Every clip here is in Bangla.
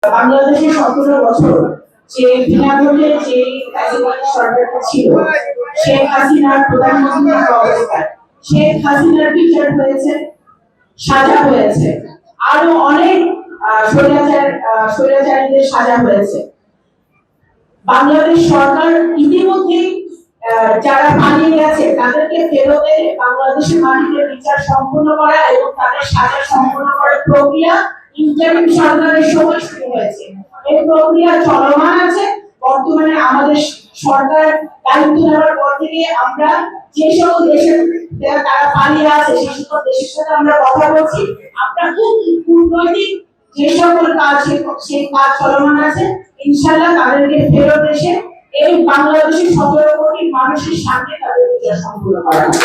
বাংলাদেশে 17 বছর যে বিনাভোটে যে ফ্যাসিবাদী সরকারটা ছিল, শেখ হাসিনার প্রধানমন্ত্রী অবস্থায় শেখ হাসিনার বিচার হয়েছে, সাজা হয়েছে, আরো অনেক স্বৈরাচারীদের সাজা হয়েছে। বাংলাদেশ সরকার ইতিমধ্যে যারা পালিয়ে গেছে তাদেরকে ফেরত এনে বাংলাদেশের মাটিতে বিচার সম্পন্ন করা এবং তাদের সাজা সম্পন্ন করার প্রক্রিয়া ইন্টারিম সরকারের সময় শুরু হয়েছে। এই প্রক্রিয়া চলমান আছে। বর্তমানে আমাদের সরকার দায়িত্ব নেওয়ার পর থেকে আমরা যে সকল দেশের তারা পালিয়ে আছে সেই সকল দেশের সাথে আমরা কথা বলছি। আমরা খুব কূটনৈতিক যে সকল কাজ সেই কাজ চলমান আছে। ইনশাআল্লাহ তাদেরকে ফেরত এসে এই বাংলাদেশের 17 কোটি মানুষের সামনে তাদের বিচার সম্পন্ন করা হবে।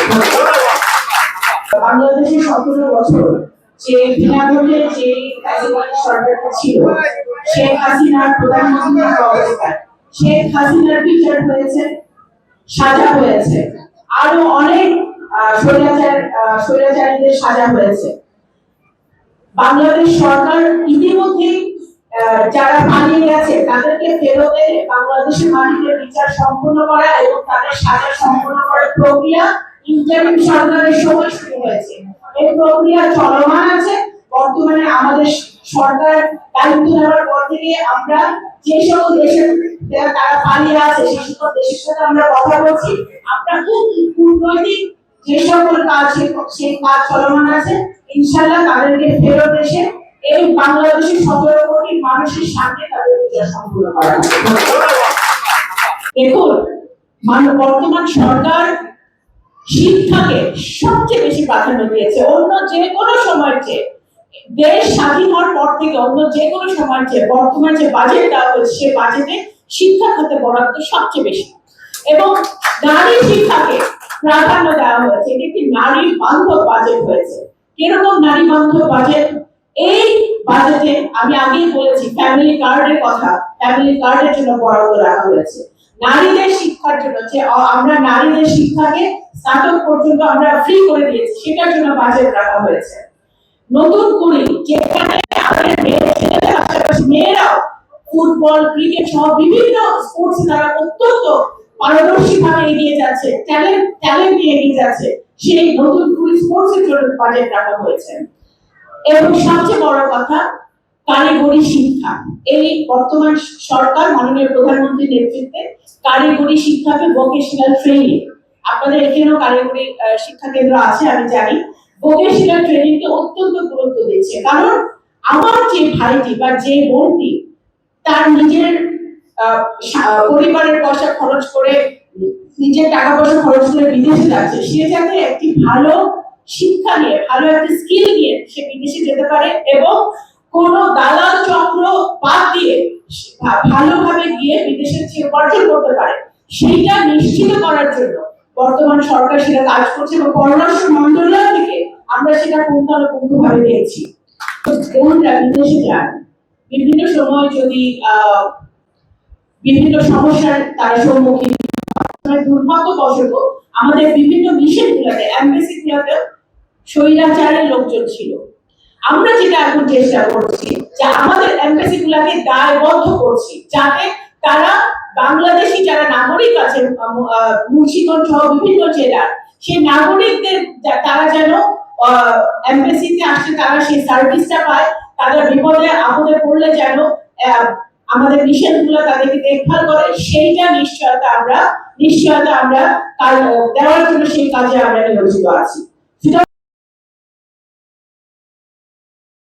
বাংলাদেশের 17 বছর যে বিনাভোটে যে ফ্যাসিবাদী সরকারটা ছিল, শেখ হাসিনার প্রধানমন্ত্রী অবস্থায় শেখ হাসিনার বিচার হয়েছে, সাজা হয়েছে, আরো অনেক স্বৈরাচারীদের সাজা হয়েছে। বাংলাদেশ সরকার ইতিমধ্যে যারা পালিয়ে গেছে তাদেরকে ফেরত এনে বাংলাদেশের মাটিতে বিচার সম্পন্ন করা এবং তাদের সাজা সম্পন্ন করার প্রক্রিয়া ইন্টারিম সরকারের সময় শুরু হয়েছে। এই প্রক্রিয়া চলমান আছে। বর্তমানে আমাদের সরকার দায়িত্ব নেওয়ার পর থেকে আমরা যে সকল দেশের তারা পালিয়ে আছে সেই সকল দেশের সাথে আমরা কথা বলছি। আমরা খুব কূটনৈতিক যে সকল কাজ সেই কাজ চলমান আছে। ইনশাআল্লাহ তাদেরকে ফেরত এসে এই বাংলাদেশের 17 কোটি মানুষের সামনে তাদের বিচার সম্পন্ন করা হবে। দেখুন, বর্তমান সরকার শিক্ষাকে সবচেয়ে বেশি প্রাধান্য দিয়েছে অন্য যে কোনো সময়ের চেয়ে। দেশ স্বাধীন হওয়ার পর থেকে অন্য যে কোনো সময়ের চেয়ে বর্তমান যে বাজেট দেওয়া হয়েছে সে বাজেটে শিক্ষা খাতে বরাদ্দ সবচেয়ে বেশি এবং নারী শিক্ষাকে প্রাধান্য দেওয়া হয়েছে। এটি একটি নারী বান্ধব বাজেট হয়েছে। কিরকম নারী বান্ধব বাজেট? এই বাজেটে আমি আগেই বলেছি ফ্যামিলি কার্ডের কথা। ফ্যামিলি কার্ডের জন্য বরাদ্দ রাখা হয়েছে। নারীদের শিক্ষার জন্য যে আমরা নারীদের শিক্ষাকে স্নাতক পর্যন্ত আমরা ফ্রি করে দিয়েছি সেটার জন্য বাজেট রাখা হয়েছে। নতুন কুড়ি যেখানে আমাদের ছেলেদের পাশাপাশি মেয়েরাও ফুটবল, ক্রিকেট সহ বিভিন্ন স্পোর্টস তারা অত্যন্ত পারদর্শী ভাবে এগিয়ে যাচ্ছে, ট্যালেন্ট নিয়ে এগিয়ে যাচ্ছে। সেই নতুন কুড়ি স্পোর্টসের জন্য বাজেট রাখা হয়েছে। এবং সবচেয়ে বড় কথা কারিগরি শিক্ষা। এই বর্তমান সরকার মাননীয় প্রধানমন্ত্রীর নেতৃত্বে কারিগরি শিক্ষাকে ভোকেশনাল ট্রেনিং, আপনাদের এখানেও কারিগরি শিক্ষা কেন্দ্র আছে আমি জানি, ভোকেশনাল ট্রেনিং কে অত্যন্ত গুরুত্ব দিচ্ছে। কারণ আমার যে ভাইটি বা যে বোনটি তার নিজের পরিবারের পয়সা খরচ করে নিজের টাকা পয়সা খরচ করে বিদেশে যাচ্ছে, সে যাতে একটি ভালো শিক্ষা নিয়ে ভালো একটা স্কিল নিয়ে সে বিদেশে যেতে পারে এবং কোন দালাল চক্র বাদ দিয়ে ভালোভাবে গিয়ে বিদেশে অর্জন করতে পারে, সেইটা নিশ্চিত করার জন্য বর্তমান সরকার সেটা কাজ করছে এবং পররাষ্ট্র মন্ত্রণালয় থেকে আমরা সেটা পুঙ্খানুপুঙ্খভাবে দেখছি। বোনরা বিদেশে যান, বিভিন্ন সময় যদি বিভিন্ন সমস্যার তারা সম্মুখীন, দুর্ভাগ্যবশত আমাদের বিভিন্ন মিশন গুলাতে এমবেসি গুলাতে স্বৈরাচারের লোকজন ছিল। আমরা যেটা এখন চেষ্টা করছি যে আমাদের এমবেসি গুলাকে দায়বদ্ধ করছি যাতে তারা বাংলাদেশি যারা নাগরিক আছে মুন্সিগঞ্জ সহ বিভিন্ন জেলার সেই নাগরিকদের তারা যেন এমবেসিতে আসলে তারা সেই সার্ভিসটা পায়, তাদের বিপদে আপদে পড়লে যেন আমাদের মিশন গুলো তাদেরকে দেখভাল করে, সেইটা নিশ্চয়তা আমরা দেওয়ার জন্য সেই কাজে আমরা নিয়োজিত আছি।